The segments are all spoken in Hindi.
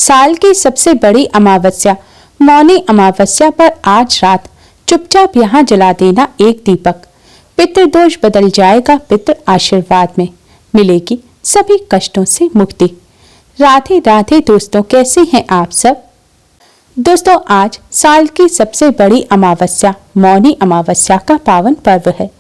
साल की सबसे बड़ी अमावस्या मौनी अमावस्या पर आज रात चुपचाप यहाँ जला देना एक दीपक। पितृदोष बदल जाएगा पितृ आशीर्वाद में, मिलेगी सभी कष्टों से मुक्ति। राधे राधे दोस्तों, कैसे हैं आप सब। दोस्तों, आज साल की सबसे बड़ी अमावस्या मौनी अमावस्या का पावन पर्व है।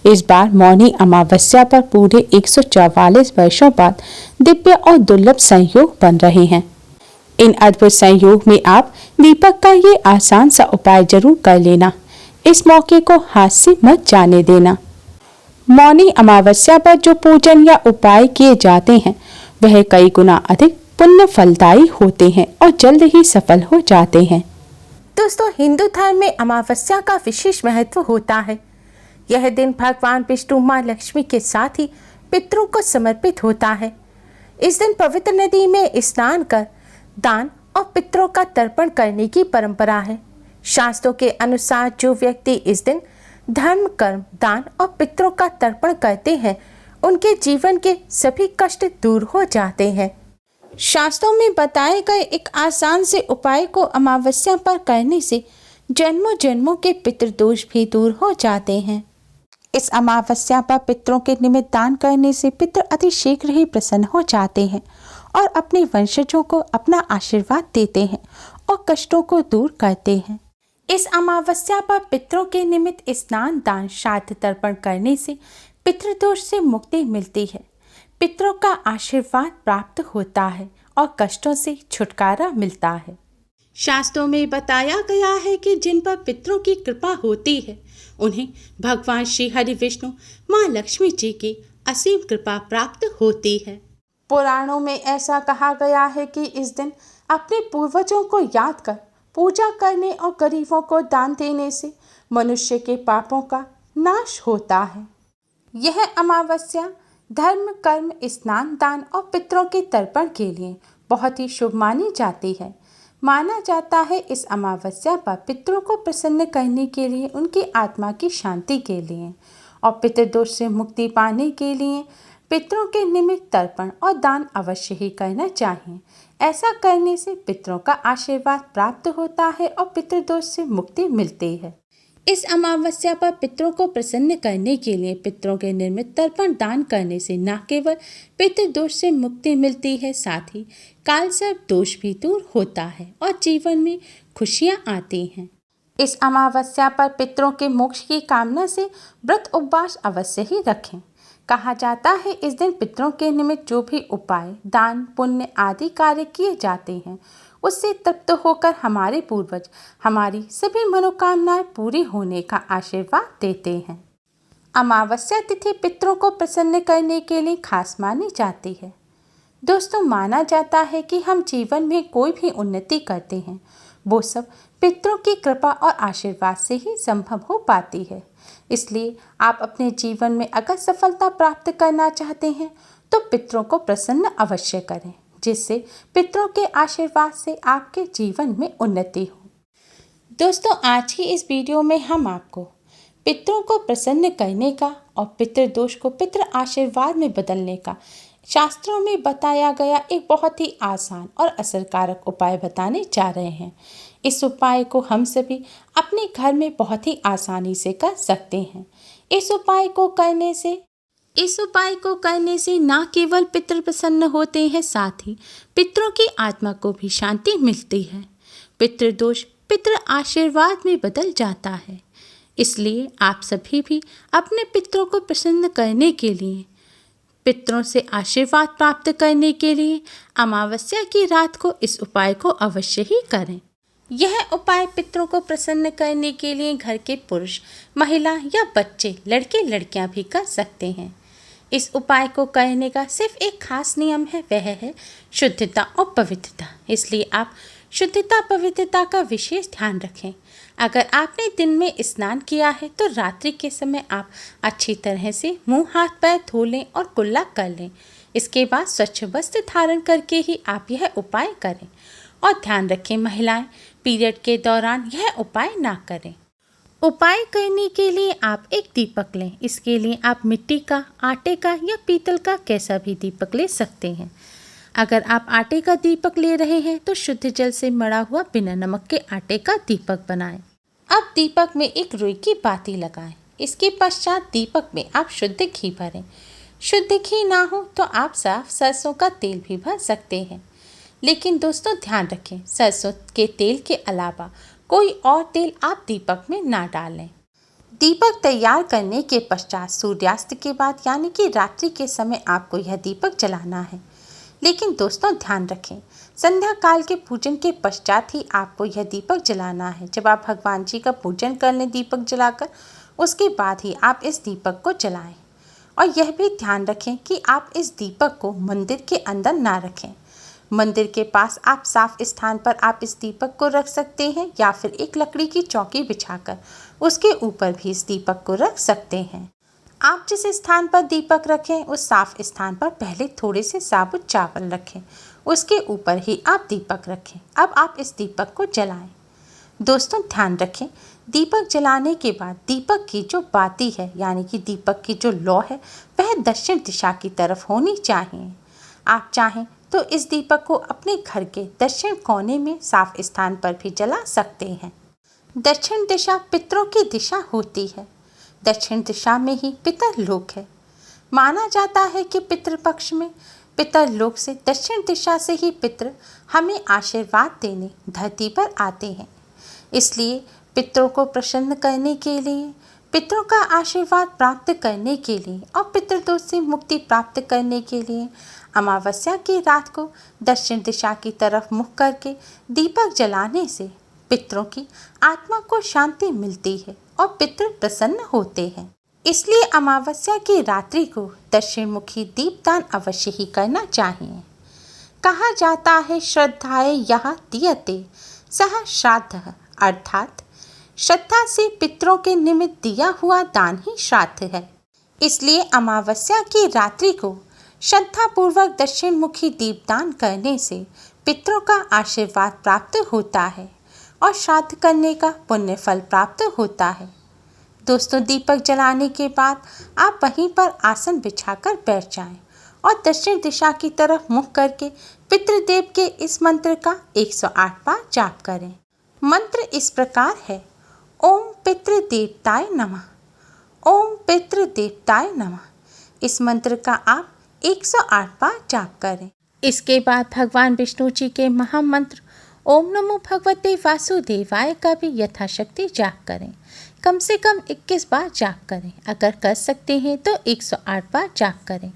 इस बार मौनी अमावस्या पर पूरे 144 वर्षों बाद दिव्य और दुर्लभ संयोग बन रहे हैं। इन अद्भुत संयोग में आप दीपक का ये आसान सा उपाय जरूर कर लेना। इस मौके को हाथ से मत जाने देना। मौनी अमावस्या पर जो पूजन या उपाय किए जाते हैं वह कई गुना अधिक पुण्य फलदायी होते हैं और जल्द ही सफल हो जाते हैं। दोस्तों, हिंदू धर्म में अमावस्या का विशेष महत्व होता है। यह दिन भगवान विष्णु, माँ लक्ष्मी के साथ ही पितरों को समर्पित होता है। इस दिन पवित्र नदी में स्नान कर दान और पितरों का तर्पण करने की परंपरा है। शास्त्रों के अनुसार जो व्यक्ति इस दिन धर्म, कर्म, दान और पितरों का तर्पण करते हैं उनके जीवन के सभी कष्ट दूर हो जाते हैं। शास्त्रों में बताए गए एक आसान से उपाय को अमावस्या पर करने से जन्मों जन्मों के पितृदोष भी दूर हो जाते हैं। इस अमावस्या पर पितरों के निमित्त दान करने से पितर अति शीघ्र ही प्रसन्न हो जाते हैं और अपने वंशजों को अपना आशीर्वाद देते हैं और कष्टों को दूर करते हैं। इस अमावस्या पर पितरों के निमित्त स्नान, दान, श्राद्ध, तर्पण करने से पितृदोष से मुक्ति मिलती है, पितरों का आशीर्वाद प्राप्त होता है और कष्टों से छुटकारा मिलता है। शास्त्रों में बताया गया है कि जिन पर पितरों की कृपा होती है उन्हें भगवान श्री हरि विष्णु, माँ लक्ष्मी जी की असीम कृपा प्राप्त होती है। पुराणों में ऐसा कहा गया है कि इस दिन अपने पूर्वजों को याद कर पूजा करने और गरीबों को दान देने से मनुष्य के पापों का नाश होता है। यह अमावस्या धर्म, कर्म, स्नान, दान और पितरों के तर्पण के लिए बहुत ही शुभ मानी जाती है। माना जाता है इस अमावस्या पर पितरों को प्रसन्न करने के लिए, उनकी आत्मा की शांति के लिए और पितृदोष से मुक्ति पाने के लिए पितरों के निमित्त तर्पण और दान अवश्य ही करना चाहिए। ऐसा करने से पितरों का आशीर्वाद प्राप्त होता है और पितृदोष से मुक्ति मिलती है। इस अमावस्या पर पितरों को प्रसन्न करने के लिए पितरों के निर्मित तर्पण दान करने से न केवल पितृदोष से मुक्ति मिलती है, साथ ही कालसर्प दोष भी दूर होता है और जीवन में खुशियां आती हैं। इस अमावस्या पर पितरों के मोक्ष की कामना से व्रत उपवास अवश्य ही रखें। कहा जाता है इस दिन पितरों के निमित्त जो भी उपाय, दान, पुण्य आदि कार्य किए जाते हैं उससे तृप्त होकर हमारे पूर्वज हमारी सभी मनोकामनाएं पूरी होने का आशीर्वाद देते हैं। अमावस्या तिथि पितरों को प्रसन्न करने के लिए खास मानी जाती है। दोस्तों, माना जाता है कि हम जीवन में कोई भी उन्नति करते हैं वो सब पितरों की कृपा और आशीर्वाद से ही संभव हो पाती है। इसलिए आप अपने जीवन में अगर सफलता प्राप्त करना चाहते हैं तो पितरों को प्रसन्न अवश्य करें, जिससे पितरों के आशीर्वाद से आपके जीवन में उन्नति हो। दोस्तों, आज की इस वीडियो में हम आपको पितरों को प्रसन्न करने का और पितृदोष को पितृ आशीर्वाद में बदलने का शास्त्रों में बताया गया एक बहुत ही आसान और असरकारक उपाय बताने जा रहे हैं। इस उपाय को हम सभी अपने घर में बहुत ही आसानी से कर सकते हैं। इस उपाय को करने से न केवल पितृ प्रसन्न होते हैं, साथ ही पितरों की आत्मा को भी शांति मिलती है। पितृदोष पितृ आशीर्वाद में बदल जाता है। इसलिए आप सभी भी अपने पितरों को प्रसन्न करने के लिए, पितरों से आशीर्वाद प्राप्त करने के लिए अमावस्या की रात को इस उपाय को अवश्य ही करें। यह उपाय पितरों को प्रसन्न करने के लिए घर के पुरुष, महिला या बच्चे, लड़के लड़कियां भी कर सकते हैं। इस उपाय को करने का सिर्फ एक खास नियम है, वह है शुद्धता और पवित्रता। इसलिए आप शुद्धता पवित्रता का विशेष ध्यान रखें। अगर आपने दिन में स्नान किया है तो रात्रि के समय आप अच्छी तरह से मुंह, हाथ, पैर धो लें और कुल्ला कर लें। इसके बाद स्वच्छ वस्त्र धारण करके ही आप यह उपाय करें और ध्यान रखें, महिलाएं पीरियड के दौरान यह उपाय ना करें। उपाय करने के लिए आप एक दीपक लें। इसके लिए आप मिट्टी का, आटे का या पीतल का कैसा भी दीपक ले सकते हैं। अगर आप आटे का दीपक ले रहे हैं तो शुद्ध जल से मढ़ा हुआ बिना नमक के आटे का दीपक बनाएं। अब दीपक में एक रुई की बाती लगाएं। इसके पश्चात दीपक में आप शुद्ध घी भरें। शुद्ध घी ना हो तो आप साफ सरसों का तेल भी भर सकते हैं, लेकिन दोस्तों ध्यान रखें, सरसों के तेल के अलावा कोई और तेल आप दीपक में ना डालें। दीपक तैयार करने के पश्चात सूर्यास्त के बाद यानी कि रात्रि के समय आपको यह दीपक जलाना है। लेकिन दोस्तों ध्यान रखें, संध्या काल के पूजन के पश्चात ही आपको यह दीपक जलाना है। जब आप भगवान जी का पूजन कर लें दीपक जलाकर, उसके बाद ही आप इस दीपक को जलाएं। और यह भी ध्यान रखें कि आप इस दीपक को मंदिर के अंदर ना रखें। मंदिर के पास आप साफ स्थान पर आप इस दीपक को रख सकते हैं, या फिर एक लकड़ी की चौकी बिछाकर उसके ऊपर भी इस दीपक को रख सकते हैं। आप जिस स्थान पर दीपक रखें उस साफ स्थान पर पहले थोड़े से साबुत चावल रखें, उसके ऊपर ही आप दीपक रखें। अब आप इस दीपक को जलाएं। दोस्तों ध्यान रखें, दीपक जलाने के बाद दीपक की जो बाती है यानी कि दीपक की जो लौ है वह दक्षिण दिशा की तरफ होनी चाहिए। आप चाहें तो इस दीपक को अपने घर के दक्षिण कोने में साफ स्थान पर भी जला सकते हैं। दक्षिण दिशा पितरों की दिशा होती है। दक्षिण दिशा में ही पितरलोक है। माना जाता है कि पितृपक्ष में पितरलोक से दक्षिण दिशा से ही पितृ हमें आशीर्वाद देने धरती पर आते हैं। इसलिए पितरों को प्रसन्न करने के लिए, पितरों का आशीर्वाद प्राप्त करने के लिए और पितृदोष से मुक्ति प्राप्त करने के लिए अमावस्या की रात को दक्षिण दिशा की तरफ मुख करके दीपक जलाने से पितरों की आत्मा को शांति मिलती है और पितृ प्रसन्न होते हैं। इसलिए अमावस्या की रात्रि को दक्षिण मुखी दीपदान अवश्य ही करना चाहिए। कहा जाता है श्रद्धाए यह दीयते सह श्राद्ध, अर्थात श्रद्धा से पितरों के निमित्त दिया हुआ दान ही श्राद्ध है। इसलिए अमावस्या की रात्रि को श्रद्धापूर्वक दक्षिण मुखी दीपदान करने से पितरों का आशीर्वाद प्राप्त होता है और श्राद्ध करने का पुण्य फल प्राप्त होता है। दोस्तों दीपक जलाने के बाद आप वहीं पर आसन बिछाकर बैठ जाएं और दक्षिण दिशा की तरफ मुख करके पितृदेव के इस मंत्र का 108 बार जाप करें। मंत्र इस प्रकार है, ओम पितृदेवताय नमः, ओम पितृदेवताय नमः। इस मंत्र का आप 108 बार जाप करें। इसके बाद भगवान विष्णु जी के महामंत्र ओम नमो भगवते वासुदेवाय का भी यथाशक्ति जाप करें। कम से कम 21 बार जाप करें। अगर कर सकते हैं तो 108 बार जाप करें।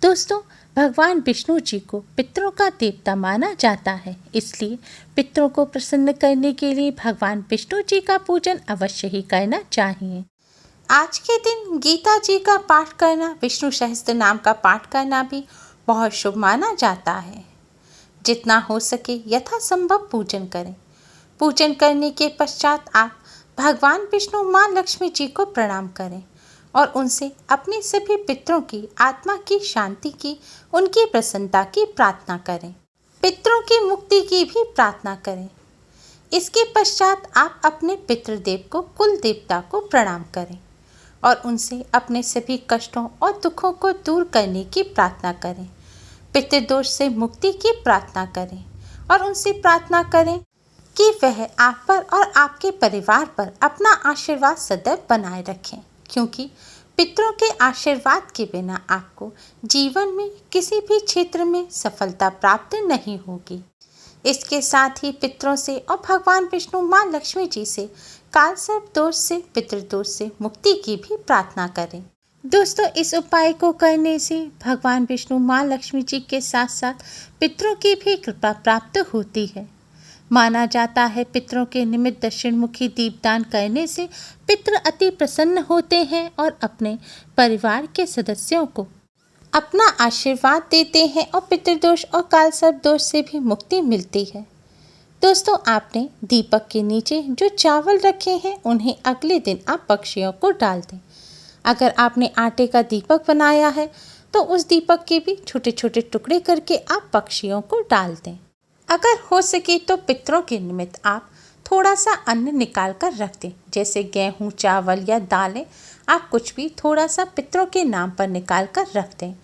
दोस्तों भगवान विष्णु जी को पितरों का देवता माना जाता है, इसलिए पितरों को प्रसन्न करने के लिए भगवान विष्णु जी का पूजन अवश्य ही करना चाहिए। आज के दिन गीता जी का पाठ करना, विष्णु सहस्त्र नाम का पाठ करना भी बहुत शुभ माना जाता है। जितना हो सके यथासंभव पूजन करें। पूजन करने के पश्चात आप भगवान विष्णु माँ लक्ष्मी जी को प्रणाम करें और उनसे अपने सभी पितरों की आत्मा की शांति की, उनकी प्रसन्नता की प्रार्थना करें। पितरों की मुक्ति की भी प्रार्थना करें। इसके पश्चात आप अपने पितृदेव को, कुल देवता को प्रणाम करें और उनसे अपने सभी कष्टों और दुखों को दूर करने की प्रार्थना करें। पितृदोष से मुक्ति की प्रार्थना करें और उनसे प्रार्थना करें कि वह आप पर और आपके परिवार पर अपना आशीर्वाद सदैव बनाए रखें, क्योंकि पितरों के आशीर्वाद के बिना आपको जीवन में किसी भी क्षेत्र में सफलता प्राप्त नहीं होगी। इसके साथ ही पितरों से और भगवान विष्णु माँ लक्ष्मी जी से कालसर्प दोष से, पितृदोष से मुक्ति की भी प्रार्थना करें। दोस्तों इस उपाय को करने से भगवान विष्णु माँ लक्ष्मी जी के साथ साथ पितरों की भी कृपा प्राप्त होती है। माना जाता है पितरों के निमित्त दक्षिण मुखी दीपदान करने से पितृ अति प्रसन्न होते हैं और अपने परिवार के सदस्यों को अपना आशीर्वाद देते हैं और पितृदोष और कालसर्प दोष से भी मुक्ति मिलती है। दोस्तों आपने दीपक के नीचे जो चावल रखे हैं उन्हें अगले दिन आप पक्षियों को डाल दें। अगर आपने आटे का दीपक बनाया है तो उस दीपक के भी छोटे छोटे टुकड़े करके आप पक्षियों को डाल दें। अगर हो सके तो पितरों के निमित्त आप थोड़ा सा अन्न निकाल कर रख दें, जैसे गेहूँ, चावल या दालें। आप कुछ भी थोड़ा सा पितरों के नाम पर निकाल कर रख दें।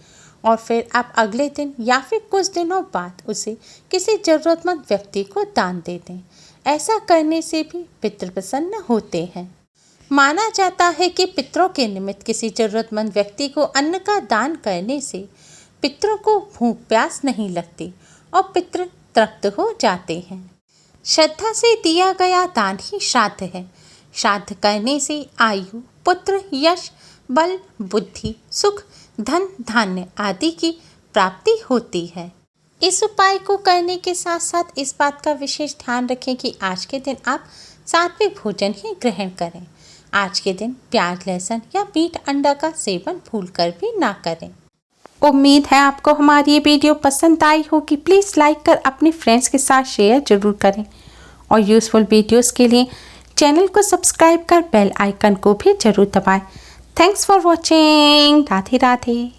और फिर आप अगले दिन या फिर कुछ दिनों बाद उसे किसी ज़रूरतमंद व्यक्ति को दान दे दें। ऐसा करने से भी पितृ प्रसन्न होते हैं। माना जाता है कि पितरों के निमित्त किसी ज़रूरतमंद व्यक्ति को अन्न का दान करने से पितरों को भूख प्यास नहीं लगती और पितृ तृप्त हो जाते हैं। श्रद्धा से दिया गया दान ही श्राद्ध है। श्राद्ध करने से आयु, पुत्र, यश, बल, बुद्धि, सुख, धन, धान्य आदि की प्राप्ति होती है। इस उपाय को करने के साथ साथ इस बात का विशेष ध्यान रखें कि आज के दिन आप सात्विक भोजन ही ग्रहण करें। आज के दिन प्याज, लहसुन या मीट, अंडा का सेवन भूलकर भी ना करें। उम्मीद है आपको हमारी ये वीडियो पसंद आई होगी। प्लीज़ लाइक कर अपने फ्रेंड्स के साथ शेयर जरूर करें और यूज़फुल वीडियोस के लिए चैनल को सब्सक्राइब कर बेल आइकन को भी जरूर दबाएं। Thanks for watching. Radhe Radhe.